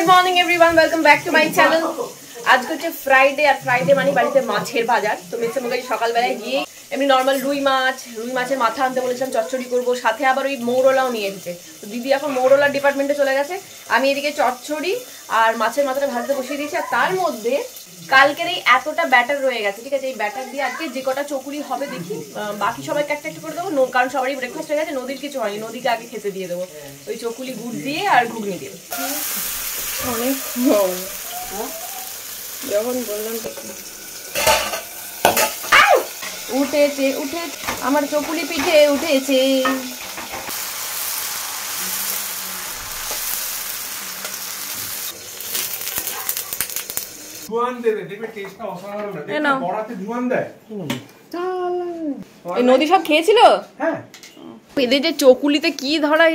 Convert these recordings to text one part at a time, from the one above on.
Morning everyone, welcome back to my channel. আজকে হচ্ছে Friday, আর Friday মানে বাড়িতে মাছের বাজার। তো মিস্টার মুখার্জি সকালবেলায় গিয়ে এমনি নর্মাল রুই মাছের মাথা আনতে বলেছিলাম, চচ্চড়ি করবো, সাথে আবার ওই মৌরলাও নিয়ে এসেছে। তো দিদি এখন মৌরলার ডিপার্টমেন্টে চলে গেছে, আমি এদিকে চচ্চড়ি আর মাছের মাথাটা ভাজতে বসিয়ে দিয়েছি। আর তার মধ্যে কালকের এই এতটা ব্যাটার রয়ে গেছে, ঠিক আছে? এই ব্যাটার দিয়ে আজকে যে কটা চকুলি হবে দেখি, বাকি সবাইকে একটা একটা করে দেবো, কারণ সবারই ব্রেকফাস্ট হয়ে গেছে। নদীর কিছু হয়নি, নদীকে আগে খেতে দিয়ে দেবো ওই চকুলি গুড় দিয়ে আর ঘুগনি দিয়ে। অনেক যখন বললাম উঠেছে আমার চকুলি পিঠে উঠেছে। নদী সব খেয়েছিল। এদের যে চকুলিতে কি ধরা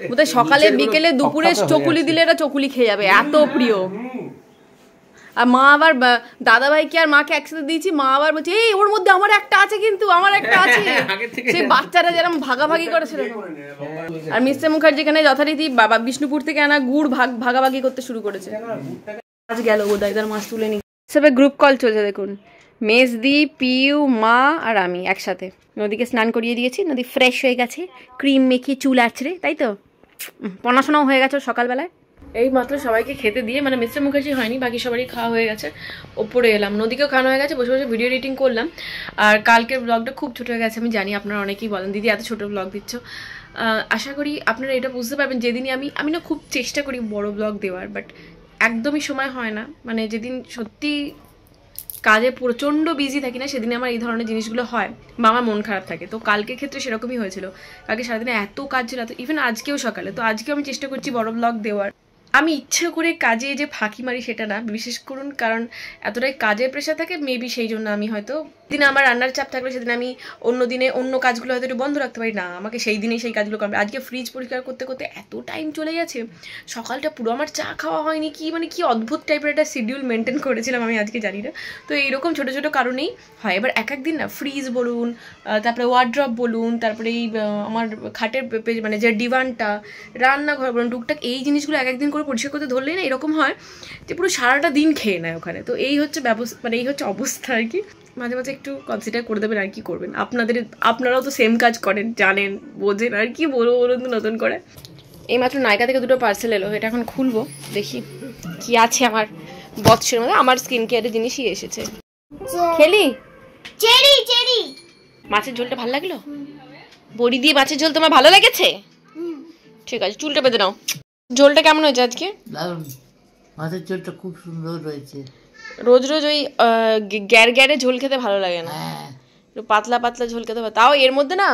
বোধহয় সকালে বিকেলে দুপুরে চকুলি দিলে এরা চকুলি খেয়ে যাবে, এত প্রিয়। আর মা আবার দাদা ভাইকে আর মাকে একসাথে দিয়েছি, মা আবার বলছে এই ওর মধ্যে আমার একটা আছে, কিন্তু আমার একটা আছে। সেই বাচ্চারা যেরকম ভাগাভাগি করেছিল। আর মিস্টার মুখার্জি এখানে যথারীতি বাবা বিষ্ণুপুর থেকে আনা গুড় ভাগাভাগি করতে শুরু করেছে। আজ গেল বোধহয় তার মাছ তুলে নি। সবাই গ্রুপ কল চলছে দেখুন, মেজদি, পিউ, মা আর আমি একসাথে। নদীকে স্নান করিয়ে দিয়েছি, নদী ফ্রেশ হয়ে গেছে, ক্রিম মেখে চুল আছড়ে, তাই তো পড়াশোনাও হয়ে গেছে সকালবেলায়। এই মাত্র সবাইকে খেতে দিয়ে, মানে মিস্টার মুখার্জি হয়নি, বাকি সবারই খাওয়া হয়ে গেছে। ওপরে এলাম, নদীকেও খাওয়ানো হয়ে গেছে, বসে বসে ভিডিও এডিটিং করলাম। আর কালকের ব্লগটা খুব ছোটো হয়ে গেছে, আমি জানি আপনারা অনেকেই বলেন দিদি এত ছোটো ব্লগ দিচ্ছ। আশা করি আপনারা এটা বুঝতে পারবেন। যেদিনই আমি না খুব চেষ্টা করি বড় ব্লগ দেওয়ার, বাট একদমই সময় হয় না। মানে যেদিন সত্যি কাজে প্রচণ্ড বিজি থাকি না, সেদিনে আমার এই ধরনের জিনিসগুলো হয় বা আমার মন খারাপ থাকে। তো কালকের ক্ষেত্রে সেরকমই হয়েছিল। কালকে সারাদিনে এত কাজ ছিল, ইভেন আজকেও সকালে। তো আজকেও আমি চেষ্টা করছি বড় ব্লগ দেওয়ার। আমি ইচ্ছে করে কাজে যে ফাঁকি মারি সেটা না, বিশেষ করুন কারণ এতটাই কাজের প্রেশার থাকে, মেবি সেই জন্য আমি হয়তো দিনে আমার রান্নার চাপ থাকলে সেদিন আমি অন্য দিনে অন্য কাজগুলো হয়তো একটু বন্ধ রাখতে পারি না, আমাকে সেই দিনেই সেই কাজগুলো করবে। আজকে ফ্রিজ পরিষ্কার করতে করতে এত টাইম চলে গেছে, সকালটা পুরো আমার চা খাওয়া হয়নি। কি অদ্ভুত টাইপের একটা শিডিউল মেনটেন করেছিলাম আমি আজকে, জানি না। তো এইরকম ছোটো ছোটো কারণেই হয়। এবার এক একদিন না ফ্রিজ বলুন, তারপরে ওয়ার্ড্রপ বলুন, তারপরে এই আমার খাটের মানে যে ডিভানটা, রান্নাঘর বলুন, টুকটাক এই জিনিসগুলো এক একদিন করে পরিষ্কার করতে ধরলেই না এরকম হয় যে পুরো সারাটা দিন খেয়ে নেয় ওখানে। তো এই হচ্ছে মানে এই হচ্ছে অবস্থা আর কি। মাঝে মাঝে একটু কনসিডার করে দেবেন, আর কি করবেন। আপনারাও তো সেম কাজ করেন, জানেন, বোঝেন, আর কি বলবো বলুন তো নতুন করে। এইমাত্র নায়িকা থেকে দুটো পার্সেল এলো, এটা এখন খুলবো, দেখি কি আছে আমার বক্সের মধ্যে। আমার স্কিন কেয়ারের জিনিসই এসেছে। খেলি চেরি মাছের ঝোলটা ভালো লাগলো? বড়ি দিয়ে মাছের ঝোল তোমার ভালো লেগেছে? ঠিক আছে, চুলটা বেঁধে নাও। ঝোলটা কেমন হয়েছে আজকে? মাছের ঝোলটা খুব সুন্দর রয়েছে। রোজ রোজ ওই গ্যারে ঝোল খেতে ভালো লাগে না, পাতলা পাতলা ঝোল খেতে। তাও এর মধ্যে না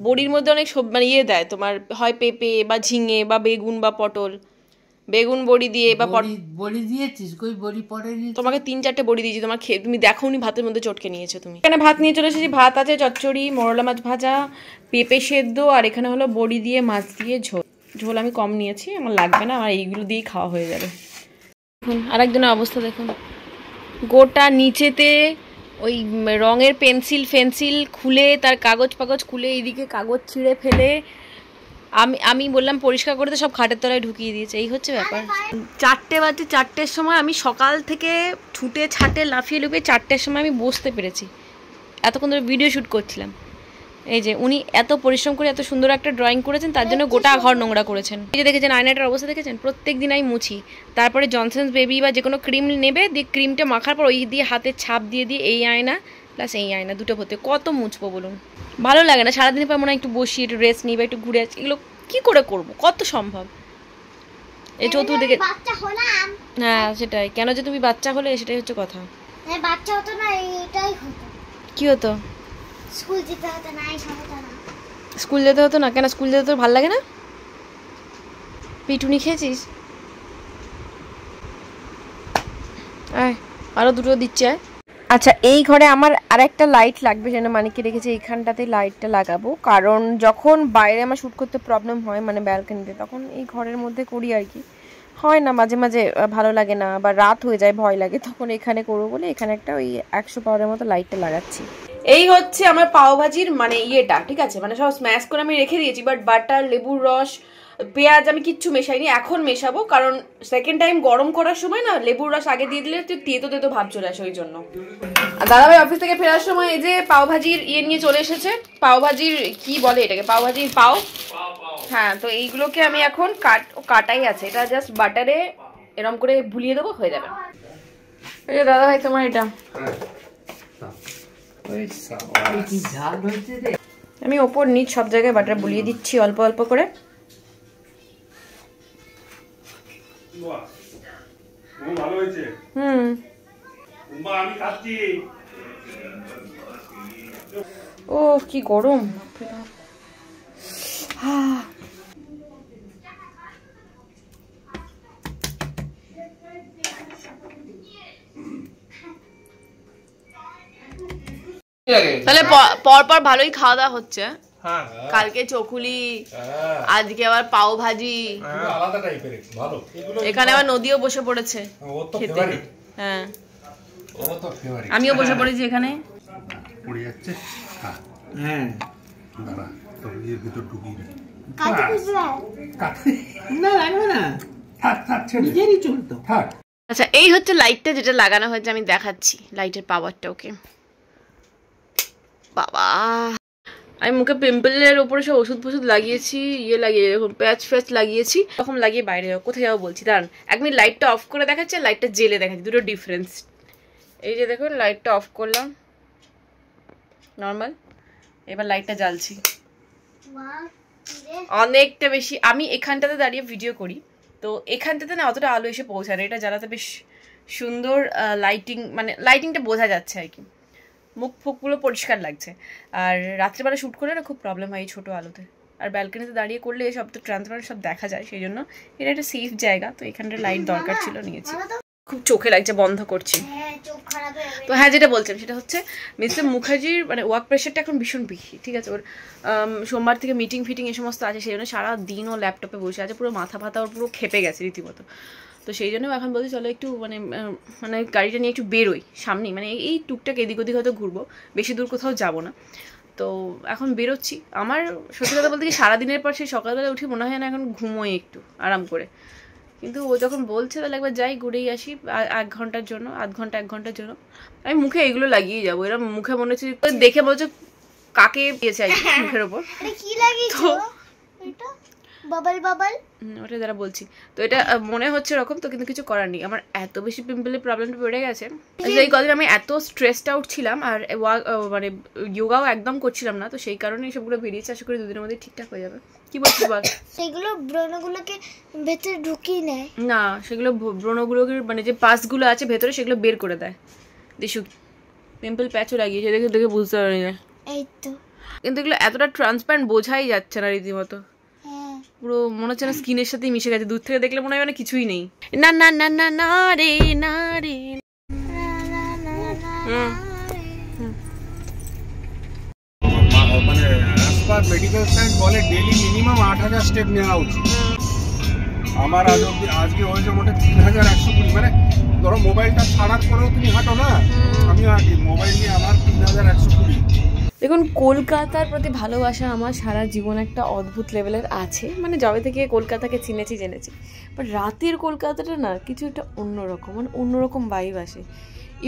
বড়ির মধ্যে অনেক মানে ইয়ে দেয় তোমার, হয় পেঁপে বা ঝিঙে বা বেগুন বা পটল, বেগুন বড়ি দিয়ে বা বড়ি দিয়েছিস? কই বড়ি পড়েনি। তোমাকে 3-4টে বড়ি দিয়েছি, তোমার তুমি দেখোনি, ভাতের মধ্যে চটকে নিয়েছো তুমি। এখানে ভাত নিয়ে চলে এসেছি, ভাত আছে, চচ্চড়ি, মরলা মাছ ভাজা, পেঁপে সেদ্ধ, আর এখানে হলো বড়ি দিয়ে মাছ দিয়ে ঝোল আমি কম নিয়েছি, আমার লাগবে না, আমার এইগুলো দিয়েই খাওয়া হয়ে যাবে। দেখুন আরেকজনের অবস্থা দেখুন, গোটা নিচেতে ওই রঙের ফেন্সিল খুলে, তার কাগজ খুলে, এইদিকে কাগজ ছিঁড়ে ফেলে, আমি বললাম পরিষ্কার করতে, সব খাটের তলায় ঢুকিয়ে দিয়েছে। এই হচ্ছে ব্যাপার। 4টে বাজে, 4টের সময় আমি সকাল থেকে ছুটে ছাটে লাফিয়ে লুপিয়ে 4টের সময় আমি বসতে পেরেছি। এতক্ষণ ধরে ভিডিও শ্যুট করছিলাম। এই যে উনি এত পরিশ্রম করে এত সুন্দর একটা ড্রয়িং করেছেন, তার জন্য গোটা ঘর নোংরা করেছেন। এই যে দেখেছেন আয়নাটার অবস্থা দেখেছেন? প্রত্যেক দিন আমি মুছি, তারপরে জনসন্স বেবি বা যে কোনো ক্রিম নেবে, দিয়ে ক্রিমটা মাখার পর ওই দিয়ে হাতের ছাপ দিয়ে এই আয়না প্লাস এই আয়না দুটো হতে কত মুছবো বলুন? ভালো লাগে না? সারাদিনের পর মনে হয় একটু বসি, একটু রেস্ট নিই বা একটু ঘুরে আসি। এগুলো কী করে করবো? কত সম্ভব? এই চতুর্দিকে। হ্যাঁ সেটাই, কেন যে তুমি বাচ্চা হলে সেটাই হচ্ছে কথা। বাচ্চা হতো না, এটাই হতো। কি হতো? স্কুল যেতে হতো না। স্কুল যেতে হতো না? কেন স্কুল যেতে তোর ভালো লাগে না? পিটুনি খেয়েছিস? আরো দুটো দিচ্ছে। আচ্ছা, এই ঘরে আমার আরেকটা লাইট লাগবে, যেন মানিকে রেখেছে এইখানটাতে লাইটটা লাগাবো, কারণ যখন বাইরে আমার শ্যুট করতে প্রবলেম হয়, মানে ব্যালকনিতে, তখন এই ঘরের মধ্যে করি আর কি। হয় না মাঝে মাঝে ভালো লাগে না, বা রাত হয়ে যায়, ভয় লাগে, তখন এখানে করবো বলে এখানে একটা ওই 100 পাওয়ারের মতো লাইটটা লাগাচ্ছি। এই হচ্ছে আমার পাও ভাজির মানে ইয়েটা, ঠিক আছে? মানে সব স্ম্যাশ করে আমি রেখে দিয়েছি, বাট বাটার, লেবুর রস পেঁয়াজ আমি কিচ্ছু মেশাইনি, এখন মেশাবো, কারণ সেকেন্ড টাইম গরম করার সময় না লেবুর রস আগে দিয়ে দিলে একটু তেতো তেতো ভাব চলে আসে, ওই জন্য। আর দাদাভাই অফিস থেকে ফেরার সময় এই যে পাওভাজির ইয়ে নিয়ে চলে এসেছে, পাওভাজির কি বলে এটাকে, পাওভাজির পাও। হ্যাঁ, তো এইগুলোকে আমি এখন কাটাই আছে, এটা জাস্ট বাটারে এরম করে ভুলিয়ে দেবো, হয়ে যাবে। এই যে দাদাভাই তোমার এটা, আমি ওপর নিচ সব জায়গায় বাটার বুলিয়ে দিচ্ছি অল্প অল্প করে। ও কি গরম, তাহলে পর পর ভালোই খাওয়া দাওয়া হচ্ছে। কালকে চকুলি, আজকে আবার পাও ভাজি, আলাদা টাইপের ভালো। এখানে আবার নদীও বসে পড়েছে খেতে। হ্যাঁ, আমিও বসে পড়েছি এখানে। পড়ে যাচ্ছে। হ্যাঁ, দাঁড়া, তোর এর ভিতর ঢুকিয়ে দে। না লাগবে না, থাক থাক, নিজেরই চলতো, থাক। আচ্ছা, এই হচ্ছে লাইটটা যেটা লাগানো হয়েছে, আমি দেখাচ্ছি লাইটের পাওয়ারটা। ওকে বাবা, আমি মুখে পিম্পলের ওপরে সব ওষুধ ফষুধ লাগিয়েছি, ইয়ে লাগিয়ে এরকম প্যাচ ফ্যাচ লাগিয়েছি, তখন লাগিয়ে বাইরে যাবো, কোথায় যাবো বলছি। দাঁড়ান, এক মিনিট লাইটটা অফ করে দেখাচ্ছি আর লাইটটা জেলে দেখাচ্ছি, দুটো ডিফারেন্স। এই যে দেখুন, লাইটটা অফ করলাম নর্মাল, এবার লাইটটা জ্বালছি। অনেকটা বেশি, আমি এখানটাতে দাঁড়িয়ে ভিডিও করি, তো এখানটাতে না অতটা আলো এসে পৌঁছায় না, এটা জ্বালাতে বেশ সুন্দর লাইটিং, মানে লাইটিংটা বোঝা যাচ্ছে আর কি, মুখ ফুকগুলো পরিষ্কার লাগছে। আর রাত্রিবেলা শ্যুট করলে না খুব প্রবলেম হয় এই ছোটো আলোতে, আর ব্যালকনিতে দাঁড়িয়ে করলে সব তো ট্রান্সপারেন্ট সব দেখা যায়, সেই জন্য এটা একটা সেফ জায়গা, তো এখানটা লাইট দরকার ছিল, নিয়েছি। খুব চোখে লাগছে, বন্ধ করছি। তো হ্যাঁ, যেটা বলছেন সেটা হচ্ছে মিস্টার মুখার্জির মানে ওয়ার্ক প্রেশারটা এখন ভীষণ বেশি, ঠিক আছে। ওর সোমবার থেকে মিটিং ফিটিং এই সমস্ত আছে, সেই জন্য সারা দিন ও ল্যাপটপে বসে আছে, পুরো মাথা ফাতা ওর পুরো খেপে গেছে রীতিমতো। তো সেই জন্য এখন বলছি চলো একটু মানে গাড়িটা নিয়ে একটু বেরোই সামনেই, মানে এই টুকটাক এদিক ওদিক হয়তো ঘুরবো, বেশি দূর কোথাও যাবো না। তো এখন বেরোচ্ছি। আমার সত্যি কথা বলতে কি, সারাদিনের পর সেই সকালবেলা উঠে মনে হয় না এখন ঘুমোই একটু আরাম করে, কিন্তু ও যখন বলছে তাহলে একবার যাই, ঘুরেই আসি 1 ঘন্টার জন্য, আধ ঘন্টা 1 ঘন্টার জন্য। আমি মুখে এগুলো লাগিয়ে যাবো, এরকম মুখে মনে হচ্ছে দেখে বলছে কাকে দিয়েছে আর মুখের ওপর। বাবল বাবল, ওটা যারা বলছি, তো এটা মনে হচ্ছে এরকম, তো কিন্তু কিছু করার নেই। আমার এত বেশি পিম্পলের প্রবলেমটা বেড়ে গেছে, এই কদিন আমি এত স্ট্রেসড আউট ছিলাম, আর মানে যোগাও একদম করছিলাম না, তো সেই কারণে সবগুলো বেরিয়েছে। আশা করি 2 দিনের মধ্যে ঠিকঠাক হয়ে যাবে। কি বলছিস বল? সেগুলো ব্রণগুলোকে ভেতরে ঢুকিয়ে নেয় না, সেগুলো ব্রণগুলোকে মানে যে পাসগুলো আছে ভেতরে সেগুলো বের করে দেয়। দেশু পিম্পল প্যাচও লাগিয়েছে, দেখে দেখে বুঝতে পারি না, এই তো। কিন্তু এগুলো এতটা ট্রান্সপারেন্ট বোঝাই যাচ্ছে না রীতিমতো, পুরো মনে হচ্ছে না স্কিনের সাথেই মিশে গেছে। দূর থেকে দেখলে মনে হয় মানে কিছুই নেই। না না না না না রে না রে। মানে মেডিকেল সায়েন্স বলে ডেইলি মিনিমাম 8000 স্টেপ নেওয়া উচিত। আমার আজকে হয়েছে মোটে 3120, মানে ধরো মোবাইলটা ছাড়ার পরেও তুমি হাঁটো না, আমি হাঁটি মোবাইল নিয়ে, আমার 3120। দেখুন, কলকাতার প্রতি ভালোবাসা আমার সারা জীবন একটা অদ্ভুত লেভেলের আছে, মানে যবে থেকে কলকাতাকে জেনেছি। বাট রাতের কলকাতাটা না কিছু একটা অন্যরকম, মানে অন্যরকম ভাইব আসে।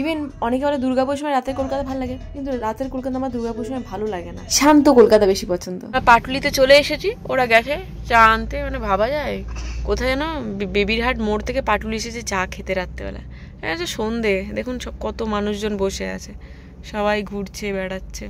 ইভেন অনেকে বলে দুর্গাপুর সময় রাতের কলকাতা ভালো লাগে, কিন্তু রাতের কলকাতা আমার দুর্গাপুর সময় ভালো লাগে না, শান্ত কলকাতা বেশি পছন্দ। পাটুলিতে চলে এসেছি, ওরা গেছে চা আনতে, মানে ভাবা যায় কোথায় যেন বেবিরহাট মোড় থেকে পাটুলি এসেছে চা খেতে রাত্রেবেলা। সন্ধে দেখুন সব কত মানুষজন বসে আছে, সবাই ঘুরছে বেড়াচ্ছে।